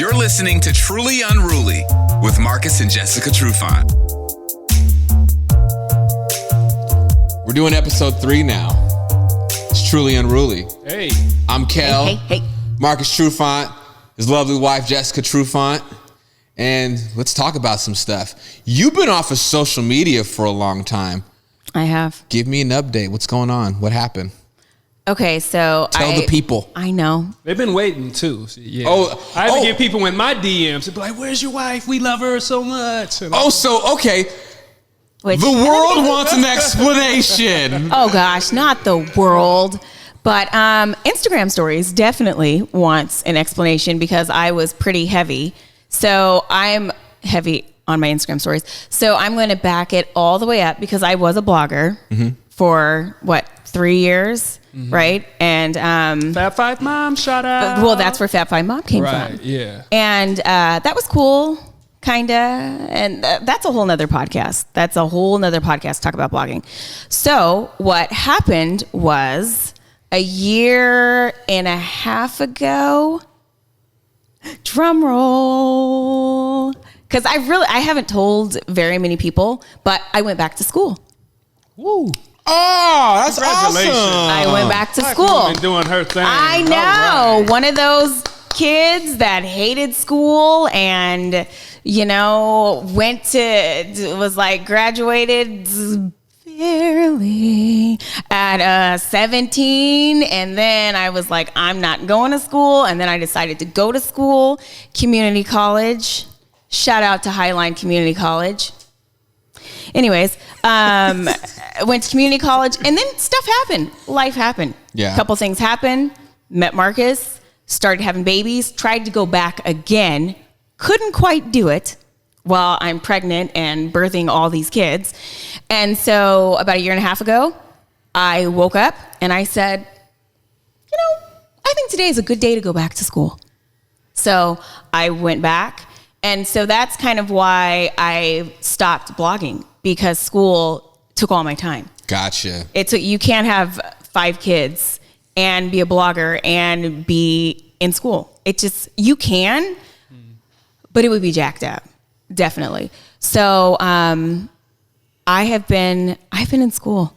You're listening to Truly Unruly with Marcus and Jessica Trufant. We're doing episode 3 now. It's Truly Unruly. Hey. I'm Kel. Hey. Marcus Trufant, his lovely wife, Jessica Trufant. And let's talk about some stuff. You've been off of social media for a long time. I have. Give me an update. What's going on? What happened? Okay, so Tell the people. I know. They've been waiting too. Yeah. I had to get people in my DMs to be like, "Where's your wife? We love her so much." And Okay. Which, The world wants an explanation. Oh gosh, not the world. But Instagram stories definitely wants an explanation because I was pretty heavy. So I'm heavy on my Instagram stories. So I'm going to back it all the way up because I was a blogger for 3 years, right? And Fab Five Mom, shout out. well, that's where Fab Five Mom came from. Right, yeah. And that was cool, kind of. And that's a whole nother podcast. That's a whole nother podcast, talk about blogging. So what happened was a year and a half ago, drum roll, because I haven't told very many people, but I went back to school. Woo. Oh, that's Congratulations. awesome. I went back to Black school. woman doing her thing. I know. All right. One of those kids that hated school and, graduated barely at 17. And then I was like, I'm not going to school. And then I decided to go to school, community college. Shout out to Highline Community College. Anyways, went to community college and then stuff happened. Life happened. Yeah. A couple things happened. Met Marcus, started having babies, tried to go back again. Couldn't quite do it while I'm pregnant and birthing all these kids. And so about a year and a half ago, I woke up and I said, I think today is a good day to go back to school. So I went back. And so that's kind of why I stopped blogging, because school took all my time. Gotcha. You can't have 5 kids and be a blogger and be in school. You can, but it would be jacked up, definitely. So I've been in school.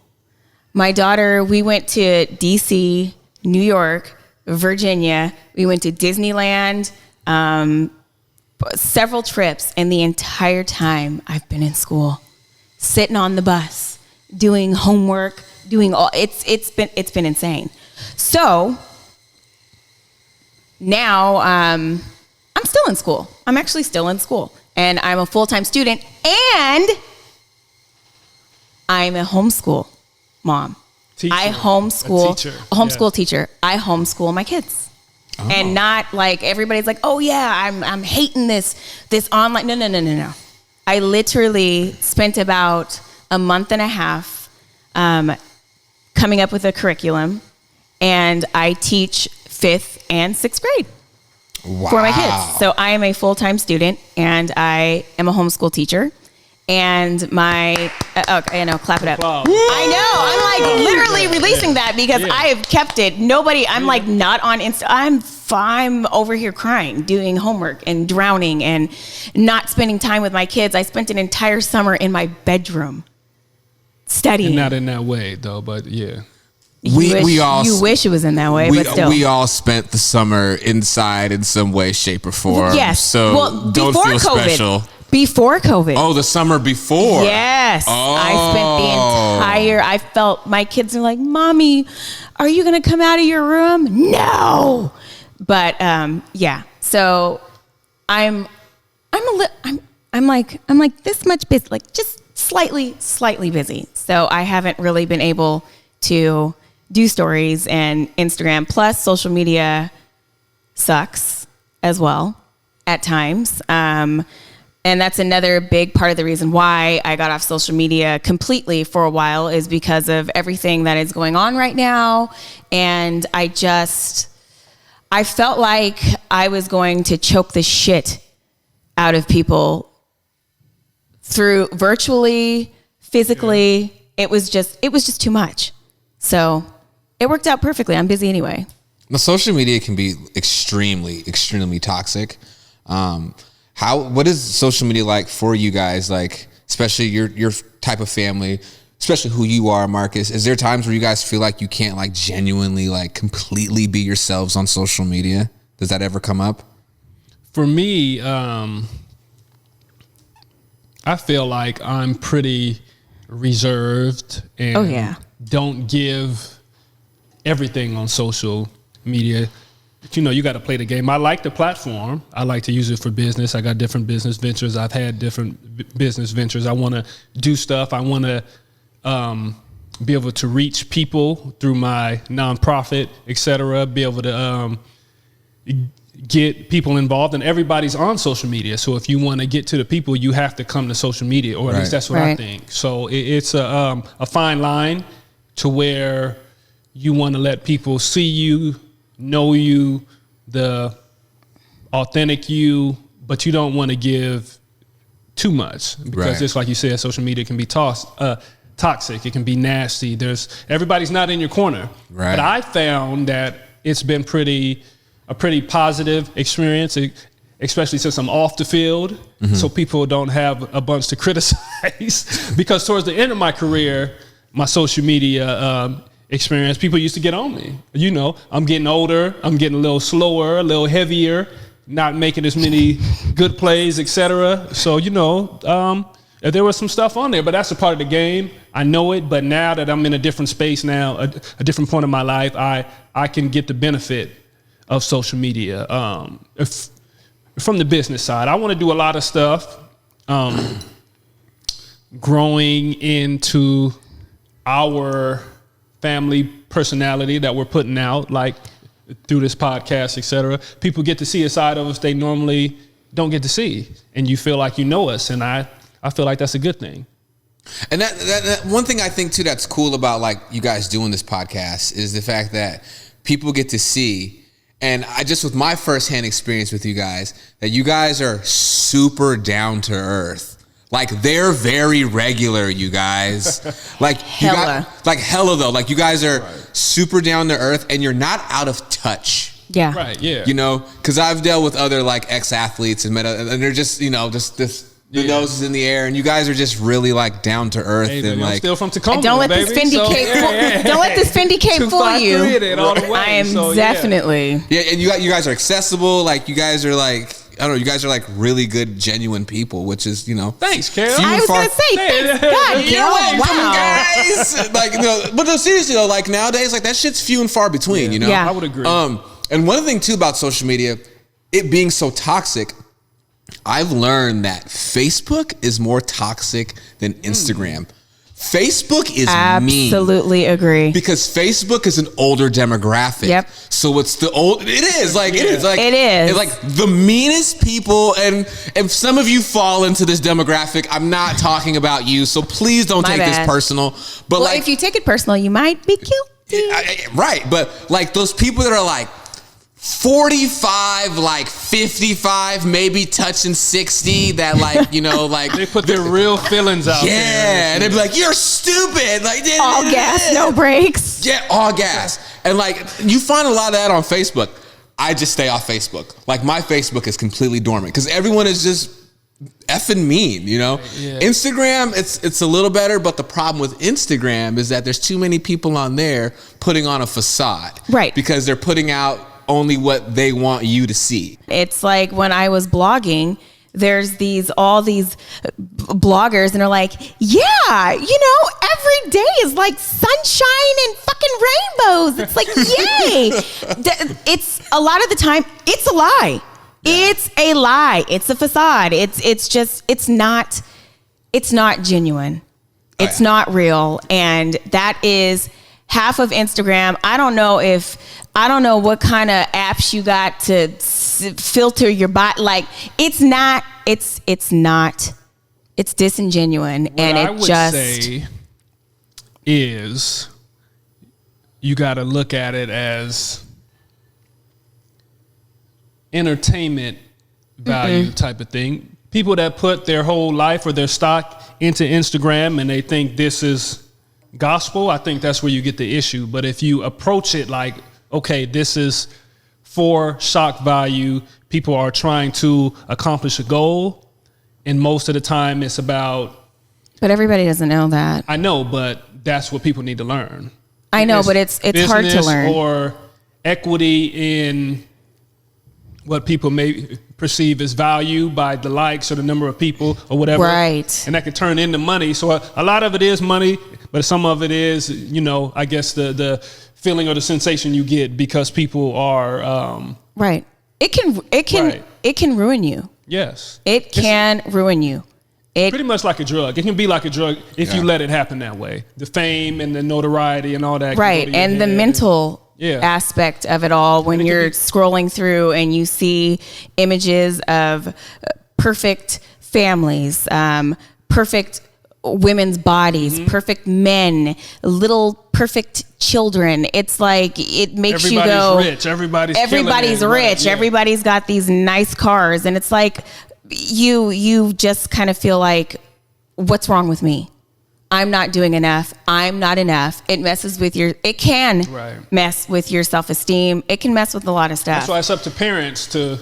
My daughter, we went to DC, New York, Virginia. We went to Disneyland, several trips, and the entire time I've been in school, sitting on the bus, doing homework, doing all. It's been insane. So now I'm still in school. I'm actually still in school, and I'm a full-time student, and I'm a homeschool mom. Teacher. I homeschool A homeschool teacher. I homeschool my kids. Oh. And not like everybody's like, oh yeah, I'm hating this online. No. I literally spent about a month and a half coming up with a curriculum, and I teach 5th and 6th grade for my kids. So I am a full-time student, and I am a homeschool teacher. And my, clap it up. Wow. I know, I'm like literally releasing that because I have kept it. I'm like not on Insta. I'm over here crying, doing homework and drowning and not spending time with my kids. I spent an entire summer in my bedroom studying. And not in that way though, but yeah. You wish it was in that way, but still. We all spent the summer inside in some way, shape, or form. Yes. So don't feel special. Before COVID. Oh, the summer before. Yes. Oh. I felt my kids are like, Mommy, are you going to come out of your room? No. But yeah. So I'm like this much busy, like just slightly busy. So I haven't really been able to do stories and Instagram, plus social media sucks as well at times. And that's another big part of the reason why I got off social media completely for a while, is because of everything that is going on right now. And I felt like I was going to choke the shit out of people through virtually, physically. It was just too much. So it worked out perfectly. I'm busy anyway. Now, social media can be extremely, extremely toxic. What is social media like for you guys? Like, especially your type of family, especially who you are, Marcus. Is there times where you guys feel like you can't like genuinely like completely be yourselves on social media? Does that ever come up? For me, I feel like I'm pretty reserved and don't give everything on social media. But, you got to play the game. I like the platform. I like to use it for business. I got different business ventures. I've had different business ventures. I want to do stuff. I want to be able to reach people through my nonprofit, et cetera, be able to get people involved, and everybody's on social media. So if you want to get to the people, you have to come to social media, or at least that's what I think. So it's a fine line to where you want to let people see you, know you, the authentic you, but you don't want to give too much, because just like you said, social media can be toxic. It can be nasty. Everybody's not in your corner. But I found that it's been a pretty positive experience, especially since I'm off the field, so people don't have a bunch to criticize. Because towards the end of my career, my social media experience, people used to get on me. I'm getting older, I'm getting a little slower, a little heavier, not making as many good plays, etc. So, there was some stuff on there, but that's a part of the game. I know it, but now that I'm in a different space now, a different point in my life, I can get the benefit of social media from the business side. I want to do a lot of stuff growing into our family personality that we're putting out, like through this podcast, etc. People get to see a side of us they normally don't get to see, and you feel like you know us, and I feel like that's a good thing. And that one thing I think too that's cool about like you guys doing this podcast is the fact that people get to see. And I just, with my firsthand experience with you guys, that you guys are super down to earth. Like, they're very regular, you guys. Like, hella though. Like, you guys are super down to earth, and you're not out of touch. Yeah. Right, yeah. Because I've dealt with other, like, ex-athletes and they're just, the nose is in the air, and you guys are just really like down to earth. Hey, and baby, like, I'm still from Tacoma. Don't let this Fendi cape. Don't let this Fendi cape fool you. I am definitely. Yeah, and you guys are accessible. Like, you guys are like, I don't know. You guys are like really good, genuine people, which is Thanks, Kel. I was gonna say, thanks God, Kel. Wow, guys. Like, but no, seriously though, like nowadays, like that shit's few and far between. Yeah. I would agree. And one thing too about social media, it being so toxic, I've learned that Facebook is more toxic than Instagram. Facebook is mean. Absolutely agree. Because Facebook is an older demographic. Yep. So it's it is like the meanest people, and if some of you fall into this demographic, I'm not talking about you, so please don't take this personal. But well, if you take it personal, you might be guilty. Right, but like those people that are like 45, like 55, maybe touching 60, that like, they put their real feelings out there. Yeah, and they'd be like, you're stupid. Like, all gas, no brakes. Yeah, all gas. And like, you find a lot of that on Facebook. I just stay off Facebook. Like, my Facebook is completely dormant because everyone is just effing mean, Yeah. Instagram, it's a little better, but the problem with Instagram is that there's too many people on there putting on a facade. Right. Because they're putting out only what they want you to see. It's like when I was blogging, there's all these bloggers and they're like, yeah, every day is like sunshine and fucking rainbows. It's like, yay. It's a lot of the time, it's a lie. Yeah. It's a lie. It's a facade. It's not genuine. It's not real. And that is half of Instagram. I don't know what kind of apps you got to filter your bot. Like, it's disingenuine. What and I would say is you got to look at it as entertainment value type of thing. People that put their whole life or their stock into Instagram and they think this is gospel, I think that's where you get the issue. But if you approach it like, okay, this is for shock value. People are trying to accomplish a goal, and most of the time it's about. But everybody doesn't know that. I know, but that's what people need to learn. I know, but it's hard to learn. Or equity in what people may perceive as value by the likes or the number of people or whatever. Right. And that can turn into money. So a lot of it is money, but some of it is, I guess the feeling or the sensation you get because people are right. It can ruin you. Yes. It can ruin you. Pretty much like a drug. It can be like a drug if you let it happen that way. The fame and the notoriety and all that. Right. And the mental aspect of it all when you're scrolling through and you see images of perfect families, perfect women's bodies, perfect men, little perfect children. It's like it makes you go. Rich. Everybody's rich. Everybody's got these nice cars, and it's like you just kind of feel like, what's wrong with me? I'm not doing enough. I'm not enough. It messes with it can mess with your self-esteem. It can mess with a lot of stuff. That's why it's up to parents to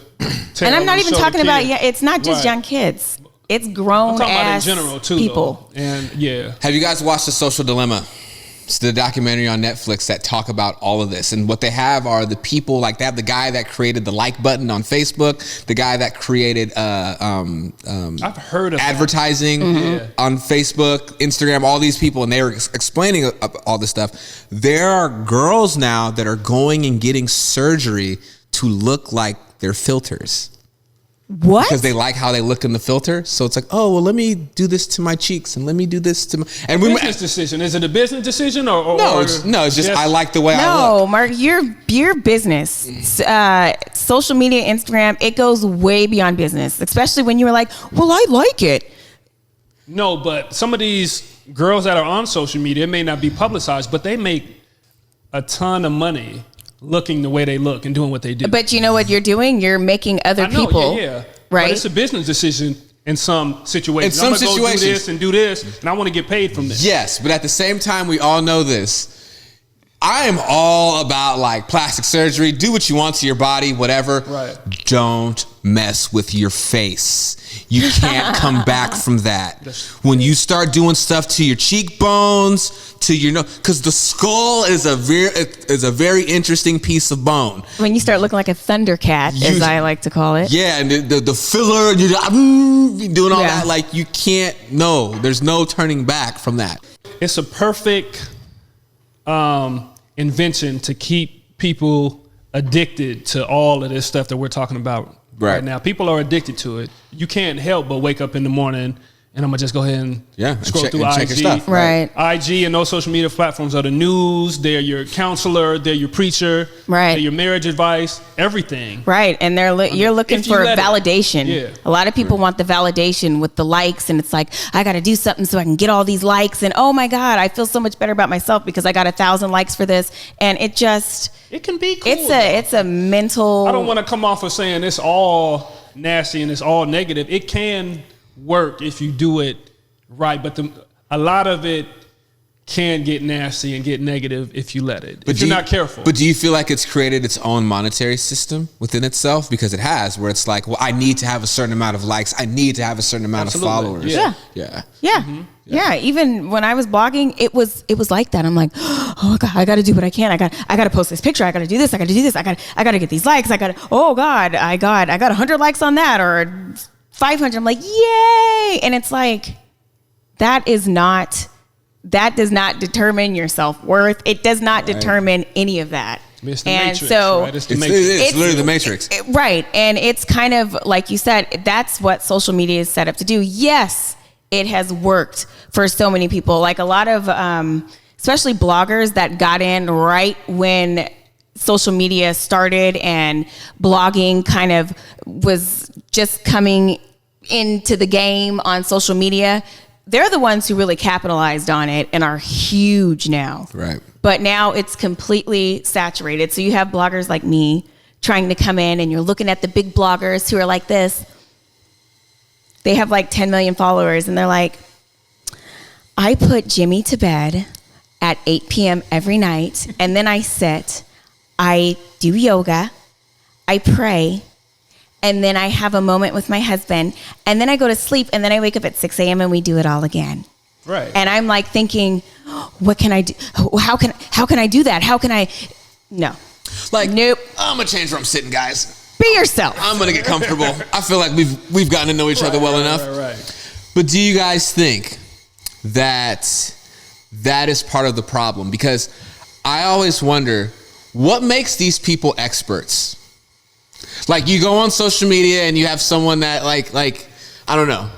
tell. And I'm not even talking about, it's not just young kids. It's grown ass in general too, people. Though. And have you guys watched The Social Dilemma? It's the documentary on Netflix that talk about all of this. And what they have are the people, like they have the guy that created the like button on Facebook, the guy that created I've heard of advertising on Facebook, Instagram, all these people, and they were explaining all this stuff. There are girls now that are going and getting surgery to look like their filters. What? Because they like how they look in the filter. So it's like, oh, well, let me do this to my cheeks and let me do this to my... And business decision. Is it a business decision or No, it's just I like the way I look. No, Mark, your business, social media, Instagram, it goes way beyond business, especially when you were like, well, I like it. No, but some of these girls that are on social media, it may not be publicized, but they make a ton of money looking the way they look and doing what they do. But you know what you're doing? You're making other people. Yeah. Right? But it's a business decision in some situations. I'm going to go do this and do this, and I want to get paid from this. Yes, but at the same time, we all know this. I am all about like plastic surgery. Do what you want to your body, whatever. Right. Don't mess with your face. You can't come back from that. When you start doing stuff to your cheekbones, to your nose, because the skull is a very interesting piece of bone. When you start looking like a thundercat, as I like to call it. Yeah, and the filler, and you're doing all that. Like you can't. No, there's no turning back from that. It's a perfect invention to keep people addicted to all of this stuff that we're talking about right now. People are addicted to it. You can't help but wake up in the morning and I'm gonna just go ahead and scroll through IG. Check your stuff. Right. IG and those social media platforms are the news. They're your counselor. They're your preacher. Right. They're your marriage advice. Everything. Right. And you're looking for validation. Yeah. A lot of people want the validation with the likes, and it's like, I got to do something so I can get all these likes, and oh my God, I feel so much better about myself because I got 1,000 likes for this, and it can be cool. It's a mental. I don't want to come off of saying it's all nasty and it's all negative. It can work if you do it right, but a lot of it can get nasty and get negative if you let it. But if you're not careful. But do you feel like it's created its own monetary system within itself? Because it has, where it's like, well, I need to have a certain amount of likes. I need to have a certain amount of followers. Yeah. Mm-hmm. Yeah. Even when I was blogging, it was like that. I'm like, oh God, I got to do what I can. I got to post this picture. I got to do this. I got to do this. I got to get these likes. Oh God, I got 100 likes on that, or 500. I'm like, yay. And it's like, that does not determine your self-worth. It does not determine any of that. It's the Matrix, right? It's literally the Matrix. Right. And it's kind of like you said, that's what social media is set up to do. Yes, it has worked for so many people. Like a lot of, especially bloggers that got in right when social media started and blogging kind of was just coming into the game on social media. They're the ones who really capitalized on it and are huge now. Right. But now it's completely saturated. So you have bloggers like me trying to come in, and you're looking at the big bloggers who are like this. They have like 10 million followers, and they're like, I put Jimmy to bed at 8 p.m. every night, and then I sit, I do yoga, I pray, and then I have a moment with my husband, and then I go to sleep, and then I wake up at 6 a.m. and we do it all again. Right. And I'm like thinking, what can I do? How can I do that? How can I? No. Like, nope. I'm gonna change where I'm sitting, guys. Be yourself. I'm gonna get comfortable. I feel like we've gotten to know each other well enough. Right. But do you guys think that is part of the problem? Because I always wonder, what makes these people experts? Like, you go on social media and you have someone that like I don't know,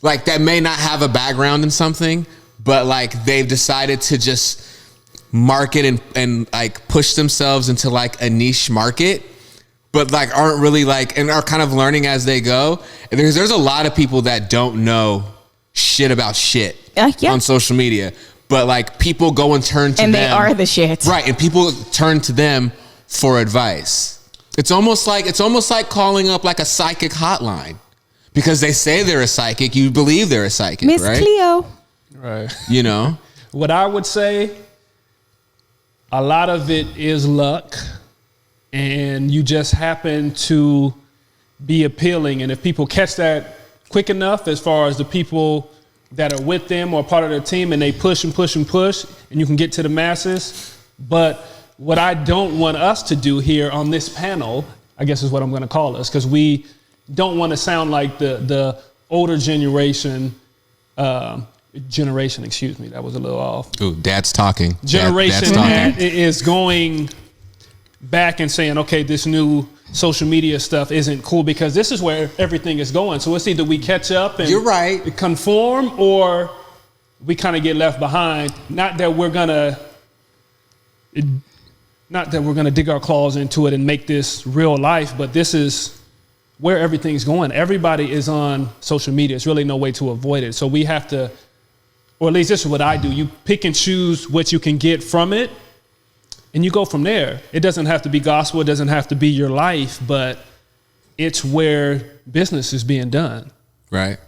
like that may not have a background in something, but like they've decided to just market and like push themselves into like a niche market, but like aren't really like, and are kind of learning as they go. And there's a lot of people that don't know shit about shit on social media, but like people go and turn to them. And they are the shit. Right. And people turn to them for advice. It's almost like calling up like a psychic hotline, because they say they're a psychic. You believe they're a psychic, Miss right? Cleo. Right. You know? What I would say, a lot of it is luck, and you just happen to be appealing. And if people catch that quick enough, as far as the people that are with them or part of their team, and they push and push and push, and you can get to the masses. But what I don't want us to do here on this panel, I guess is what I'm going to call us, because we don't want to sound like the older generation, excuse me, that was a little off. Ooh, dad's talking. Generation that is going back and saying, okay, this new social media stuff isn't cool, because this is where everything is going. So it's either we catch up and you're right, conform, or we kind of get left behind. Not that we're gonna dig our claws into it and make this real life, but this is where everything's going. Everybody is on social media. It's really no way to avoid it. So we have to, or at least this is what I do. You pick and choose what you can get from it, and you go from there. It doesn't have to be gospel. It doesn't have to be your life, but it's where business is being done. Right.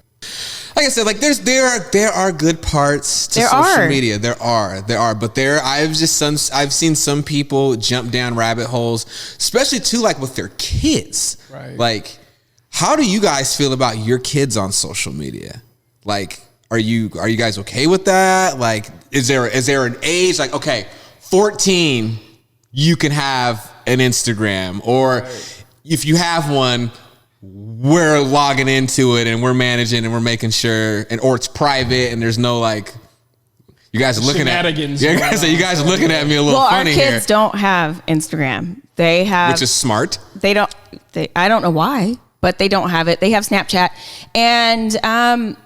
Like I said, like there are good parts to social media. There are, but I've seen some people jump down rabbit holes, especially too, like with their kids. Right. Like, how do you guys feel about your kids on social media? Like, are you guys okay with that? Like, is there an age, like, okay, 14, you can have an Instagram, or if you have one, we're logging into it and we're managing and we're making sure, or it's private and there's no like, you guys are looking at, you guys are looking at me a little funny here. Well, our kids don't have Instagram. They have, which is smart. I don't know why, but they don't have it. They have Snapchat, and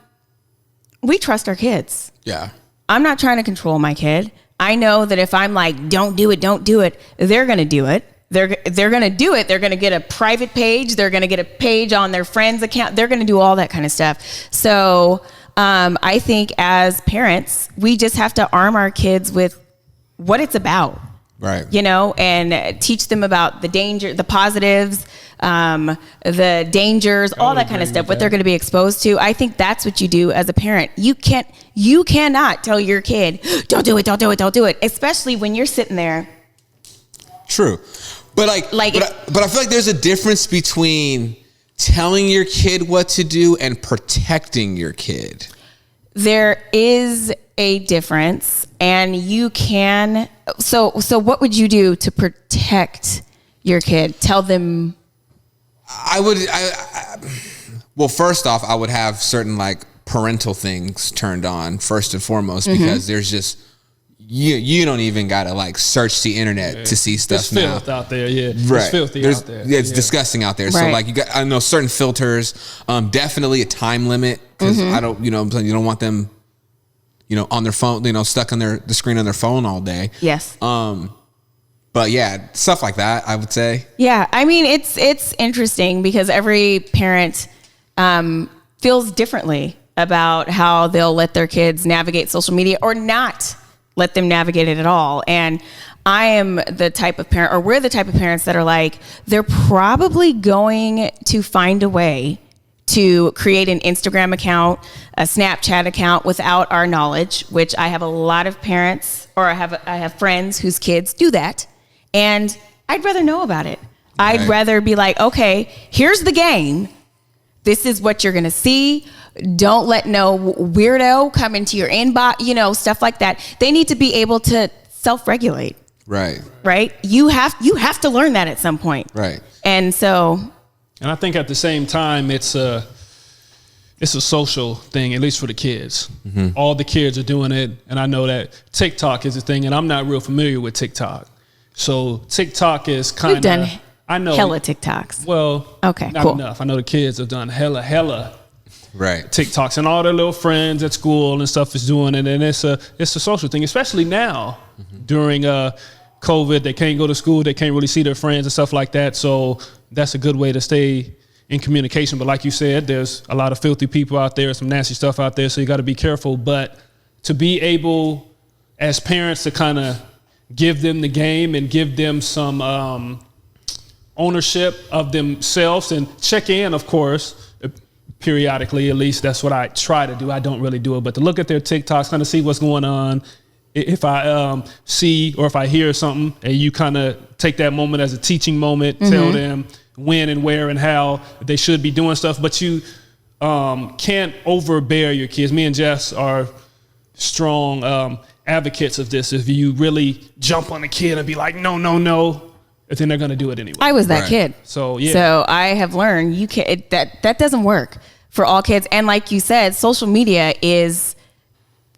we trust our kids. Yeah. I'm not trying to control my kid. I know that if I'm like, don't do it, they're going to do it. They're going to do it. They're going to get a private page. They're going to get a page on their friend's account. They're going to do all that kind of stuff. So I think as parents, we just have to arm our kids with what it's about. Right. You know, and teach them about the danger, the positives, the dangers, all that kind of stuff, what they're going to be exposed to. I think that's what you do as a parent. You cannot tell your kid, don't do it, especially when you're sitting there. True. But but I feel like there's a difference between telling your kid what to do and protecting your kid. There is a difference, and you can. So what would you do to protect your kid? Tell them. Well, first off, I would have certain like parental things turned on first and foremost, because there's just, you don't even gotta like search the internet to see stuff now. There's filth out there, yeah. Right. It's filthy out there. Yeah, it's disgusting out there. So like I know certain filters, definitely a time limit, because I don't, you don't want them, on their phone, stuck on the screen on their phone all day. Yes. But yeah, stuff like that, I would say. Yeah, I mean, it's interesting because every parent feels differently about how they'll let their kids navigate social media or not let them navigate it at all. And I am the type of parent, or we're the type of parents that are like, they're probably going to find a way to create an Instagram account, a Snapchat account without our knowledge, which I have a lot of parents, or I have friends whose kids do that. And I'd rather know about it. I'd rather be like, okay, here's the game. This is what you're going to see. Don't let no weirdo come into your inbox, stuff like that. They need to be able to self-regulate. Right. Right. You have to learn that at some point. Right. And I think at the same time, it's a social thing, at least for the kids. Mm-hmm. All the kids are doing it. And I know that TikTok is a thing, and I'm not real familiar with TikTok. So TikTok is kind of, I know. Hella TikToks. Well, okay, not cool. enough. I know the kids have done hella right TikToks, and all their little friends at school and stuff is doing it. And it's a social thing, especially now during COVID. They can't go to school. They can't really see their friends and stuff like that. So that's a good way to stay in communication. But like you said, there's a lot of filthy people out there, some nasty stuff out there. So you got to be careful. But to be able as parents to kind of give them the game and give them some ownership of themselves and check in, of course, periodically. At least that's what I try to do. I don't really do it, but to look at their TikToks, kind of see what's going on. If I see or if I hear something, and you kind of take that moment as a teaching moment, tell them when and where and how they should be doing stuff, but you can't overbear your kids. Me and Jess are strong advocates of this. If you really jump on a kid and be like, no, then they're going to do it anyway. I was that kid. So, yeah. So I have learned that doesn't work for all kids. And like you said, social media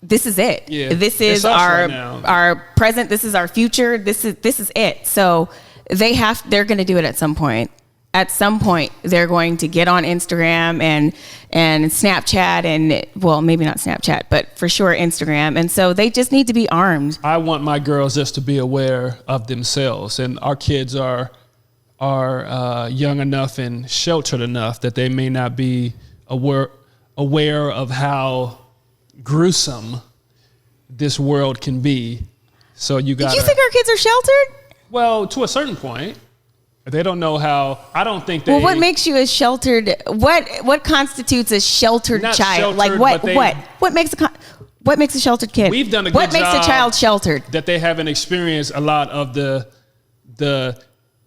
this is it. Yeah. This is our present. This is our future. This is it. So they're going to do it at some point. At some point, they're going to get on Instagram and Snapchat and, well, maybe not Snapchat, but for sure Instagram. And so they just need to be armed. I want my girls just to be aware of themselves. And our kids are young enough and sheltered enough that they may not be aware of how gruesome this world can be. So you got. Do you think our kids are sheltered? Well, to a certain point. They don't know how. I don't think they. Well, what makes you a sheltered? What constitutes a sheltered child? Sheltered, like what makes a sheltered kid? We've done a good What makes job a child sheltered? That they haven't experienced a lot of the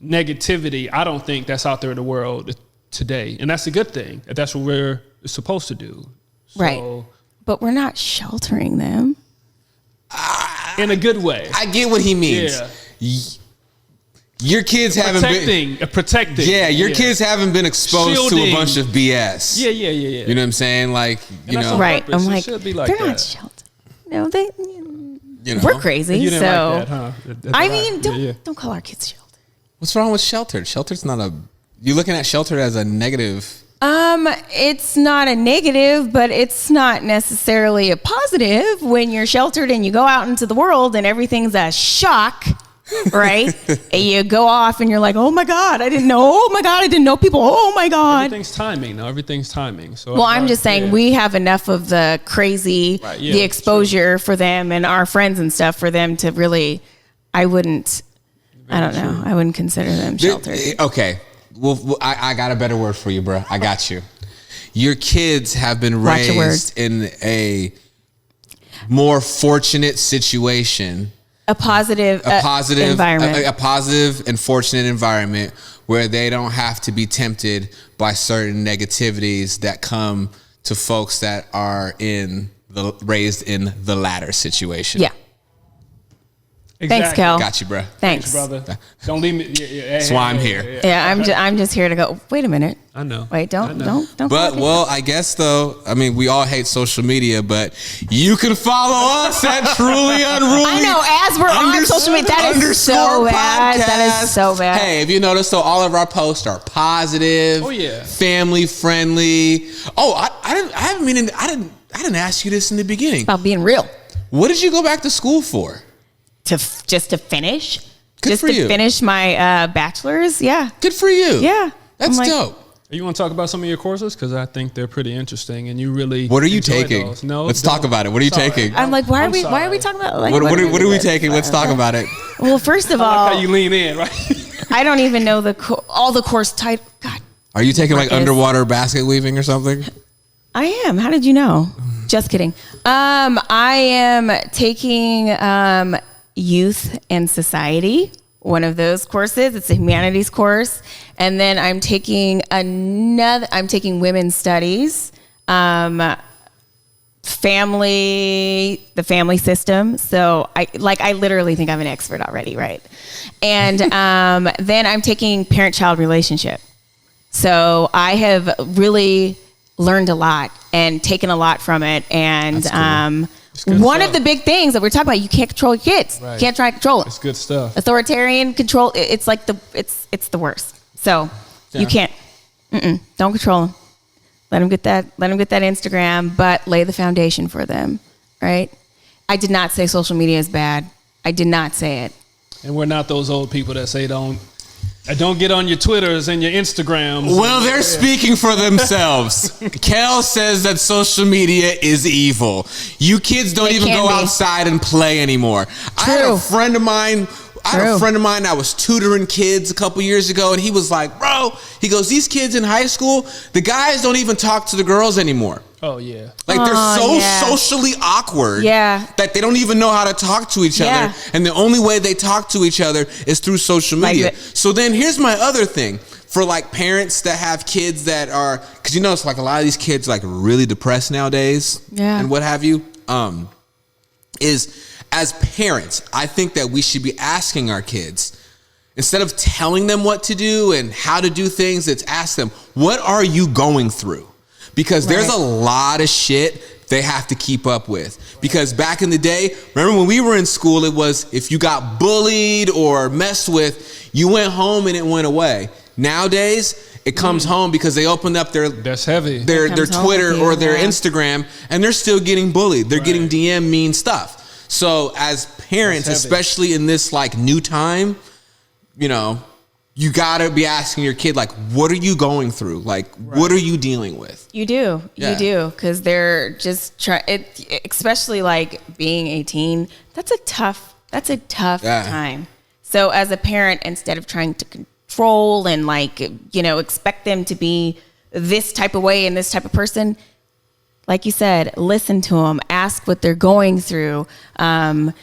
negativity. I don't think that's out there in the world today, and that's a good thing. That's what we're supposed to do. Right. But we're not sheltering them. In a good way. I get what he means. Yeah. Your kids haven't been protecting. Yeah, your kids haven't been exposed Shielding. to a bunch of BS. Yeah. You know what I'm saying? Like, Right. Purpose. I'm It like, should be like they're that. not sheltered. No, they. We're crazy. You didn't So like that, huh? I mean, don't call our kids sheltered. What's wrong with sheltered? Sheltered's not a. You're looking at sheltered as a negative. It's not a negative, but it's not necessarily a positive when you're sheltered and you go out into the world and everything's a shock, right? And you go off and you're like, oh my God, I didn't know. Oh my God, I didn't know people. Oh my God. Everything's timing. No, everything's timing. So well, I'm just saying we have enough of the crazy, the exposure for them and our friends and stuff for them to really, I wouldn't consider them sheltered. Okay. Well, I got a better word for you, bro. I got you. Your kids have been raised in a more fortunate situation. A positive environment. A positive and fortunate environment where they don't have to be tempted by certain negativities that come to folks that are raised in the latter situation. Yeah. Exactly. Thanks, Kel. Got you, bro. Thanks, brother. Don't leave me. That's why I'm here. Yeah, I'm just here to go. Wait a minute. I know. Wait, don't. But well, I guess though. I mean, we all hate social media, but you can follow us at Truly Unruly. I know. As we're on social media, that is so bad. That is so bad. Hey, if you notice, though, all of our posts are positive. Oh yeah. Family friendly. Oh, I didn't ask you this in the beginning. About being real. What did you go back to school for? Just to finish. Good just for to you. Finish my bachelor's. Yeah. Good for you. Yeah. That's dope. You want to talk about some of your courses? Because I think they're pretty interesting, and you really. What are you enjoy taking? Those. No, let's talk about it. What are you taking? I'm like, why are we talking about? Like, what are we taking? Let's talk about it. Well, first of all, I like how you lean in, right? I don't even know all the course title. God. Are you taking like underwater basket weaving or something? I am. How did you know? Just kidding. I am taking youth and society. one of those courses. It's a humanities course. And then I'm taking women's studies, the family system. So I literally think I'm an expert already, right? And then I'm taking parent-child relationship. So I have really learned a lot and taken a lot from it. And one of the big things that we're talking about, you can't control your kids. Right. You can't try to control it. It's good stuff. Authoritarian control, it's like it's the worst. So you can't, don't control them. Let them get that Instagram, but lay the foundation for them, right? I did not say social media is bad. I did not say it. And we're not those old people that say don't get on your Twitters and your Instagrams. Well, they're speaking for themselves. Kel says that social media is evil. You kids don't even go outside and play anymore. True. I had a friend of mine that was tutoring kids a couple years ago, and he was like, bro, he goes, these kids in high school, the guys don't even talk to the girls anymore. Oh, yeah. Like, they're socially awkward that they don't even know how to talk to each other. And the only way they talk to each other is through social media. So then here's my other thing. For, like, parents that have kids that are, because you know, it's like a lot of these kids like really depressed nowadays and what have you, is as parents, I think that we should be asking our kids, instead of telling them what to do and how to do things, it's ask them, what are you going through? Because there's a lot of shit they have to keep up with. Because back in the day, remember when we were in school, it was if you got bullied or messed with, you went home and it went away. Nowadays, it comes home because they opened up their Twitter or their Instagram, and they're still getting bullied. They're getting DM mean stuff. So as parents, especially in this like new time, you know, you gotta be asking your kid, like, what are you going through? Like, what are you dealing with? You do, because they're just trying. Especially like being 18. That's a tough time. So as a parent, instead of trying to control and like, you know, expect them to be this type of way and this type of person, like you said, listen to them, ask what they're going through, and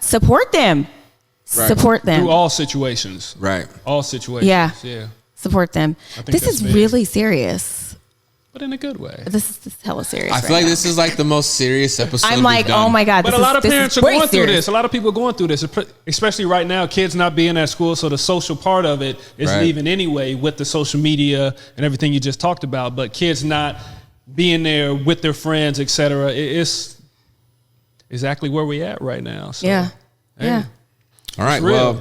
support them. Right. Support them through all situations. Right. All situations. Yeah. Support them. This is really serious. But in a good way. This is hella serious. I feel like this is like the most serious episode. I'm like, oh my God. But a lot of parents are going through this. A lot of people are going through this, especially right now, kids not being at school. So the social part of it is leaving anyway with the social media and everything you just talked about. But kids not being there with their friends, etc. It's exactly where we at right now. So, yeah. All right, well,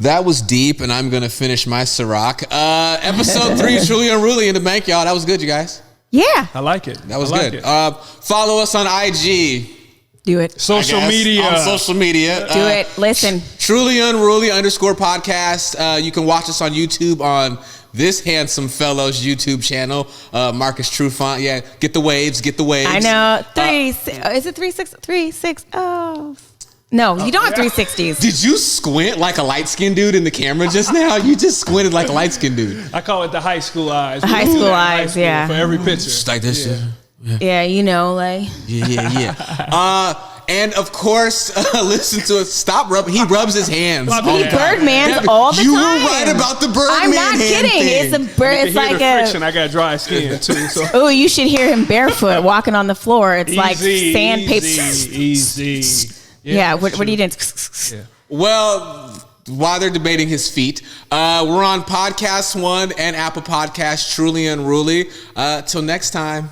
that was deep, and I'm going to finish my Ciroc. Episode 3 is truly unruly in the bank, y'all. That was good, you guys. Yeah. I like it. That was good. Follow us on IG. Do it. Social media. On social media. Do it. Listen. Truly Unruly _podcast. You can watch us on YouTube on this handsome fellow's YouTube channel, Marcus Trufant. Yeah, get the waves. I know. 360? Oh. No, you don't have 360s. Did you squint like a light-skinned dude in the camera just now? You just squinted like a light-skinned dude. I call it the high school eyes. The high school eyes, yeah. For every picture. Just like this shit. Yeah, you know, like. Yeah. And of course, listen to it. Stop rubbing. He rubs his hands. He Birdman's all the time. You were right about the Birdman. I'm not kidding. Thing. It's like a friction. I got dry skin too. So. Oh, you should hear him barefoot walking on the floor. It's like sandpaper. Easy. Yeah. What are you doing? Yeah. Well, while they're debating his feet, we're on Podcast One and Apple Podcasts. Truly Unruly. Till next time.